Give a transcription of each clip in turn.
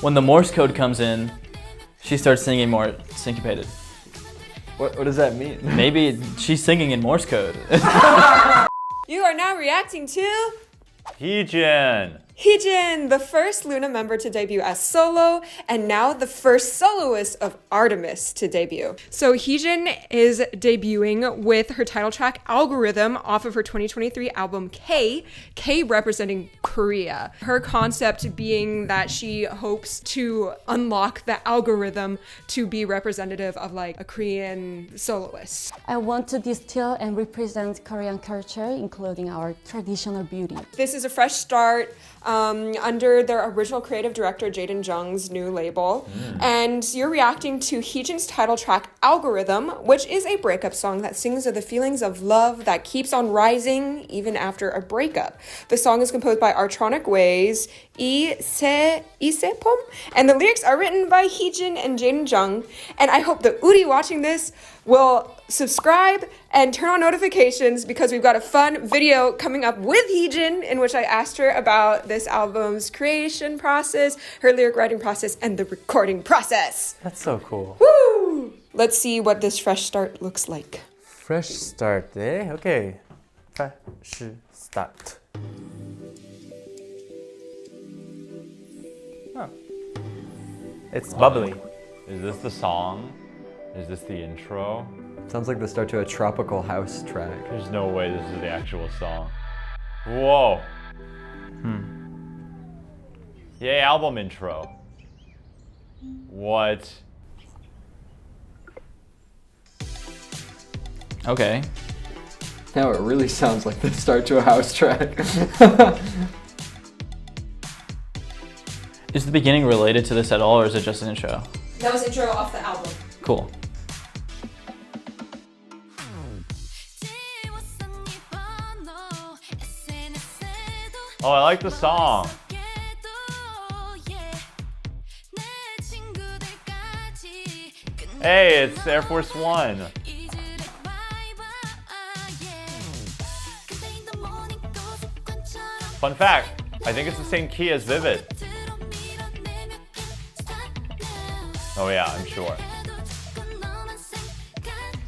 when the Morse code comes in, she starts singing more syncopated. What does that mean? Maybe she's singing in Morse code. You are now reacting to HeeJin. HeeJin, the first Luna member to debut as solo, and now the first soloist of Artemis to debut. So HeeJin is debuting with her title track Algorithm off of her 2023 album K representing Korea. Her concept being that she hopes to unlock the algorithm to be representative of like a Korean soloist. I want to distill and represent Korean culture, including our traditional beauty. This is a fresh start under their original creative director Jaden Jung's new label. And you're reacting to HeeJin's title track Algorithm, which is a breakup song that sings of the feelings of love that keeps on rising even after a breakup. The song is composed by Artronic Ways, Isepom, and the lyrics are written by HeeJin and Jaden Jung. And I hope that Uri watching this will subscribe and turn on notifications because we've got a fun video coming up with HeeJin in which I asked her about this album's creation process, her lyric writing process, and the recording process. That's so cool. Woo! Let's see what this fresh start looks like. Fresh start, eh? Okay. Fresh start. Oh. It's bubbly. Is this the song? Is this the intro? Sounds like the start to a tropical house track. There's no way this is the actual song. Whoa. Yay, album intro. What? Okay. Now it really sounds like the start to a house track. Is the beginning related to this at all, or is it just an intro? That was intro off the album. Cool. Oh, I like the song. Hey, it's Air Force One. Fun fact, I think it's the same key as Vivid. Oh yeah, I'm sure.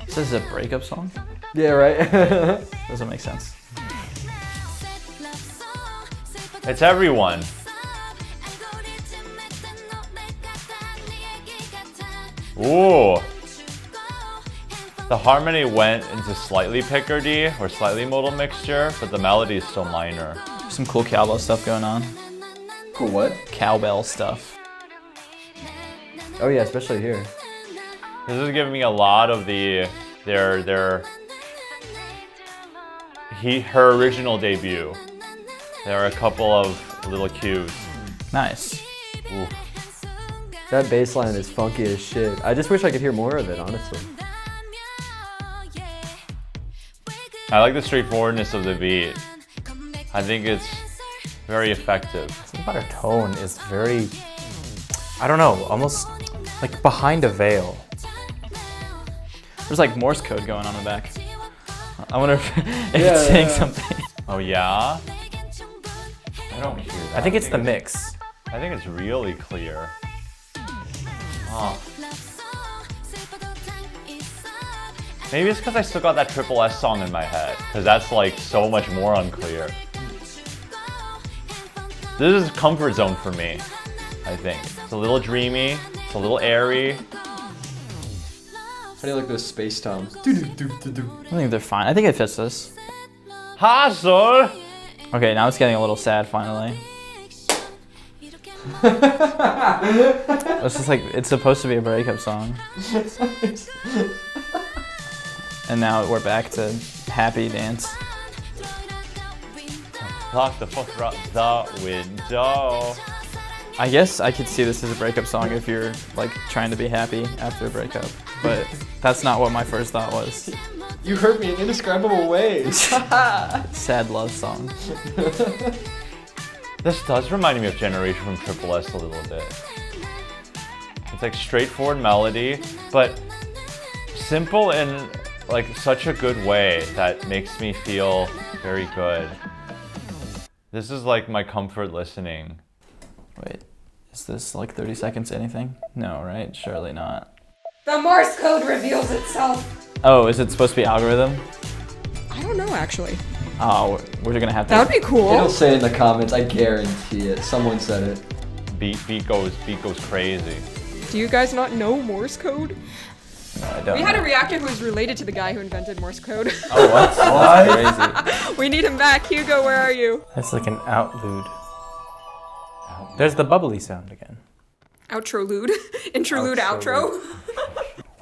This is a breakup song? Yeah, right? Doesn't make sense. It's everyone. Ooh. The harmony went into slightly picardy or slightly modal mixture, but the melody is still minor. Some cool cowbell stuff going on. Cool what? Cowbell stuff. Oh yeah, especially here. This is giving me a lot of her original debut. There are a couple of little cues. Nice. Ooh. That bass line is funky as shit. I just wish I could hear more of it, honestly. I like the straightforwardness of the beat. I think it's very effective. Something about her tone is very, I don't know, almost like behind a veil. There's like Morse code going on in the back. I wonder if it's saying something. Oh yeah? I don't hear that. I think it's the mix. I think it's really clear. Oh. Maybe it's because I still got that Triple S song in my head, because that's like so much more unclear. This is comfort zone for me, I think. It's a little dreamy, it's a little airy. How do you like those space toms? I think they're fine. I think it fits this. Hustle! Okay, now it's getting a little sad finally. It's just like, it's supposed to be a breakup song. And now we're back to happy dance. Lock the fuck out the window. I guess I could see this as a breakup song if you're like trying to be happy after a breakup, but that's not what my first thought was. You hurt me in indescribable ways. Sad love song. This does remind me of Generation from Triple S a little bit. It's like straightforward melody, but simple in like such a good way that makes me feel very good. This is like my comfort listening. Wait, Is this like 30 seconds anything? No, right? Surely not. The Morse code reveals itself. Oh, is it supposed to be algorithm? I don't know, actually. Oh, we're gonna have to. That would be cool. It'll say in the comments, I guarantee it. Someone said it. Beat goes crazy. Do you guys not know Morse code? No, I don't We had a know. reactor who was related to the guy who invented Morse code. Oh, what? That's crazy. We need him back. Hugo, where are you? That's like an outlude. There's the bubbly sound again. Outrolude. Interlude, outro.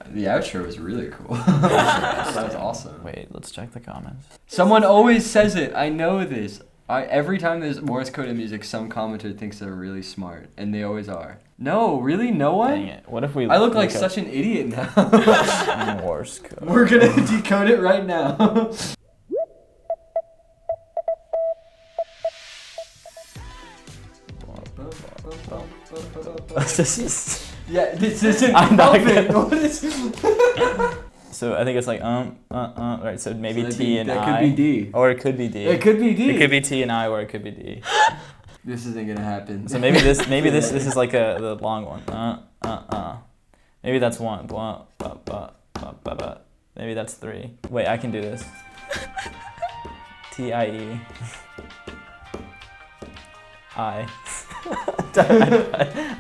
The outro was really cool. That was awesome. Wait, let's check the comments. Someone always says it. I know this. Every time there's Morse code in music, some commenter thinks they're really smart, and they always are. No, really, no one. Dang it. What if we? I look like up such an idiot now. Morse code. We're gonna decode it right now. This is. Yeah, this isn't I'm not helping. gonna- What is? So I think it's like right. So maybe So T and that I. could be D. Or it could be D. It could be D. It could be T and I, or it could be D. This isn't gonna happen. So maybe this is like the long one. Maybe that's one. Maybe that's three. Wait, I can do this. T-I-E. I.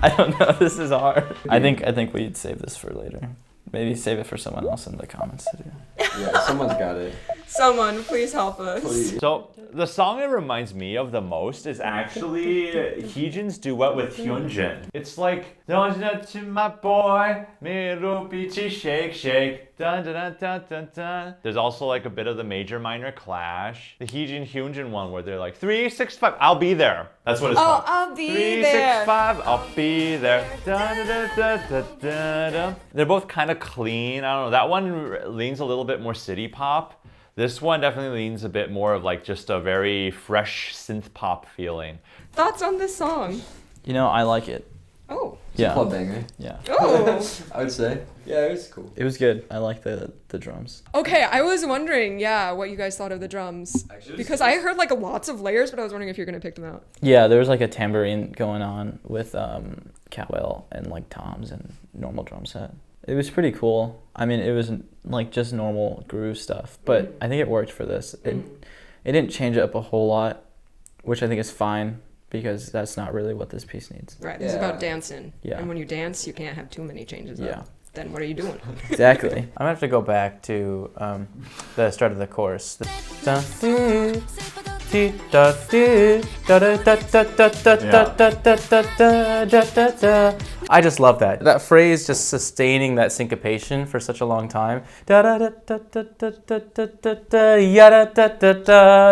I don't know. This is hard. I think we'd save this for later. Maybe save it for someone else in the comments to do. Yeah, someone's got it. Someone, please help us. Please. So the song it reminds me of the most is actually HeeJin's duet with HeeJin. It's like, don't to my boy, me rupichi shake shake, dun dun dun dun dun dun. There's also like a bit of the major minor clash. The HeeJin one where they're like 3 6 5, I'll be there. That's what it's called. I'll be 3 there. 6 5, I'll be there. Dun, dun, dun, dun, dun, dun. They're both kind of clean. I don't know. That one leans a little bit more city pop. This one definitely leans a bit more of like just a very fresh synth pop feeling. Thoughts on this song? You know, I like it. Oh. Yeah. Club banger. Yeah. Oh. I would say. Yeah, it was cool. It was good. I like the drums. Okay, I was wondering, what you guys thought of the drums. Because I heard like lots of layers, but I was wondering if you're gonna pick them out. Yeah, there was like a tambourine going on with cowbell and like toms and normal drum set. It was pretty cool. I mean, it was like just normal groove stuff, but I think it worked for this. It didn't change it up a whole lot, which I think is fine because that's not really what this piece needs. Right, this is about dancing. Yeah. And when you dance, you can't have too many changes Yeah. up. Then what are you doing? Exactly. I'm gonna have to go back to the start of the chorus. I just love that. That phrase just sustaining that syncopation for such a long time.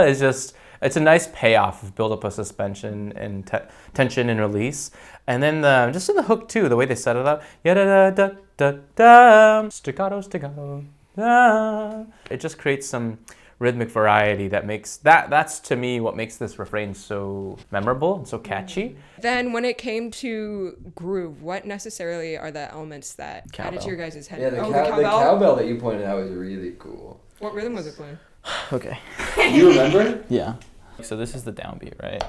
Is just, it's a nice payoff of build up of suspension and tension and release. And then just in the hook too, the way they set it up. Staccato, staccato. It just creates some rhythmic variety that makes that's to me what makes this refrain so memorable and so catchy. Then when it came to groove, what necessarily are the elements that added to your guys' head? Yeah, the cowbell? cowbell that you pointed out was really cool. What rhythm was it playing? Okay. You remember? Yeah. So this is the downbeat, right?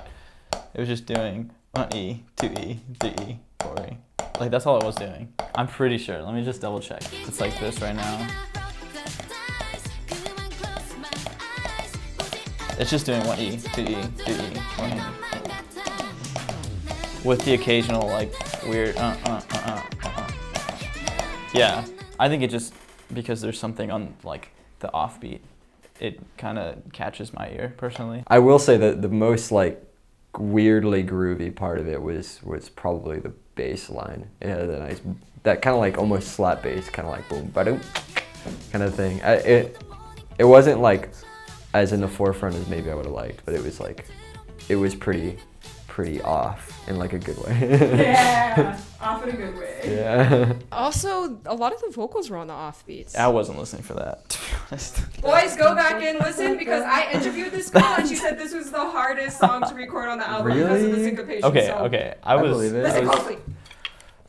It was just doing 1E, 2E, 3E, 4E. Like that's all it was doing. I'm pretty sure. Let me just double check. It's like this right now. It's just doing 1E, 2E, 3E, 1E. With the occasional like weird Yeah, I think it just, because there's something on like the offbeat, it kind of catches my ear personally. I will say that the most like weirdly groovy part of it was probably the bass line. It had a nice, that kind of like almost slap bass, kind of like boom, ba-doom, kind of thing. It wasn't like as in the forefront as maybe I would have liked, but it was like, it was pretty off in like a good way. Yeah, off in a good way. Yeah. Also, a lot of the vocals were on the offbeats. I wasn't listening for that, to be honest. Boys, go back and listen because I interviewed this girl and she said this was the hardest song to record on the album because of the Really? syncopation. Okay, so okay. I believe it. Listen closely.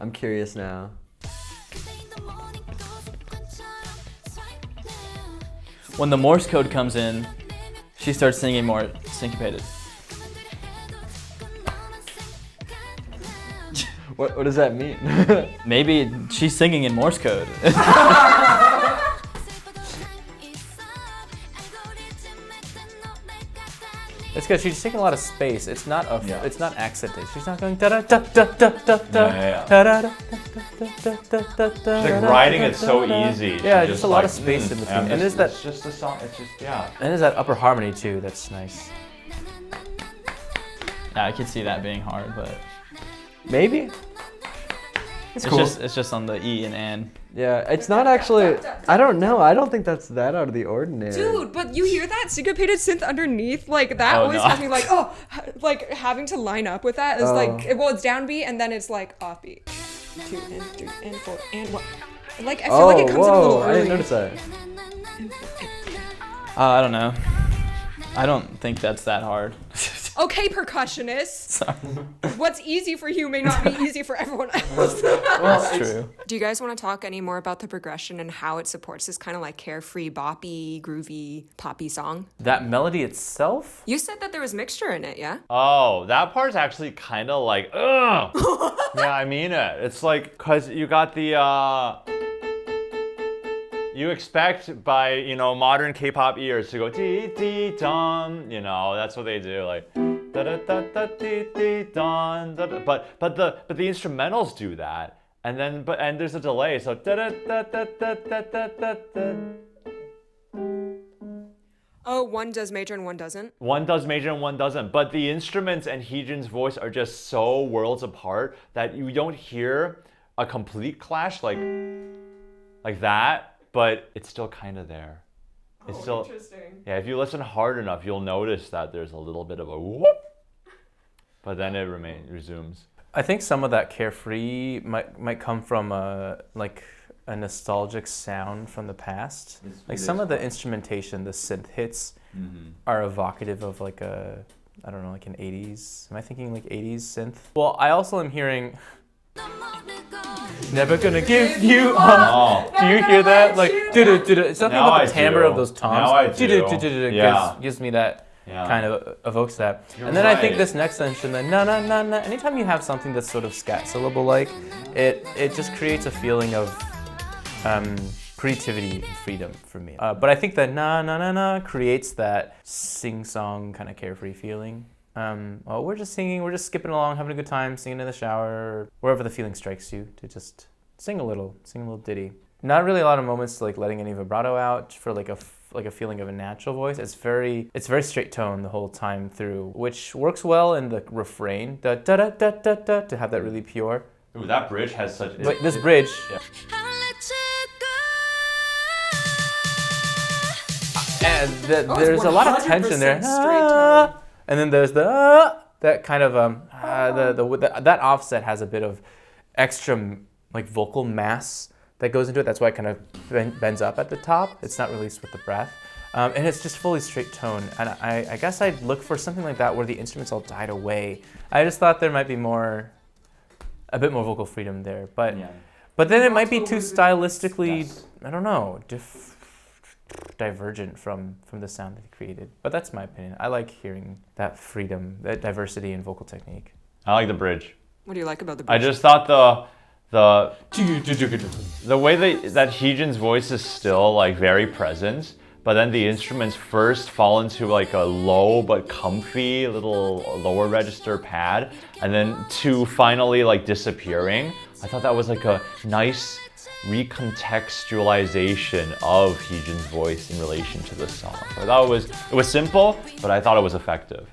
I'm curious now. When the Morse code comes in, she starts singing more syncopated. What does that mean? Maybe she's singing in Morse code. It's because she's taking a lot of space. It's not it's not accented. She's not going da da da da da da da da da da da. She's like writing it so easy. Yeah, just a lot of space in between. And there's that. It's just a song. It's just yeah. And there's that upper harmony too. That's nice. Yeah, I could see that being hard, but Maybe. it's cool. just on the E and N. Yeah, it's not actually. I don't know. I don't think that's that out of the ordinary. Dude, but you hear that syncopated synth underneath? Like, that Oh, always no. has me like, oh, like having to line up with that is like, well, it's downbeat and then it's like offbeat. 2 and 3 and 4 and 1. Like, I feel like it comes in a little I early. didn't notice that. I don't know. I don't think that's that hard. Okay, percussionists. Sorry. What's easy for you may not be easy for everyone else. That's true. Do you guys want to talk any more about the progression and how it supports this kind of like carefree, boppy, groovy, poppy song? That melody itself. You said that there was mixture in it, yeah? Oh, that part's actually kind of like, ugh. Yeah, I mean it. It's like, cause you got the, you expect by, you know, modern K-pop ears to go dee dee dum, you know, that's what they do, like da da da da dee dee dum, da, da. But the instrumentals do that, and then and there's a delay, so da da da da da da da da da. Oh, one does major and one doesn't? One does major and one doesn't, but the instruments and HeeJin's voice are just so worlds apart that you don't hear a complete clash like that, but it's still kind of there. It's still Interesting. Yeah, if you listen hard enough, you'll notice that there's a little bit of a whoop, but then it resumes. I think some of that carefree might come from like a nostalgic sound from the past. Like some of the instrumentation, the synth hits, are evocative of like a, I don't know, like an 80s. Am I thinking like 80s synth? Well, I also am hearing never gonna give you up. Do you hear that? Like, it's something Now about I the timbre do. of those toms. Now I do. Yeah. Gives me that. Yeah. Kind of evokes that. You're And then I think right. this next instrument, na na na na. Anytime you have something that's sort of scat syllable like, it just creates a feeling of creativity and freedom for me. But I think that na na na na creates that sing-song kind of carefree feeling. Well, we're just singing, we're just skipping along, having a good time, singing in the shower, wherever the feeling strikes you, to just sing a little ditty. Not really a lot of moments to like letting any vibrato out for like a feeling of a natural voice. It's very straight tone the whole time through, which works well in the refrain, da da da da da da, to have that really pure. Ooh, that bridge has such. Like this bridge. Yeah. And there's a lot of tension there. 100% straight tone. And then there's that kind of that offset has a bit of extra like vocal mass that goes into it. That's why it kind of bends up at the top. It's not released with the breath. And it's just fully straight tone. And I guess I'd look for something like that where the instruments all died away. I just thought there might be a bit more vocal freedom there. But then it might be too stylistically, I don't know, divergent from the sound that he created. But that's my opinion. I like hearing that freedom, that diversity in vocal technique. I like the bridge. What do you like about the bridge? I just thought the way that HeeJin's voice is still like very present, but then the instruments first fall into like a low but comfy little lower register pad, and then to finally like disappearing. I thought that was like a nice recontextualization of HeeJin's voice in relation to the song. So I thought it was simple, but I thought it was effective.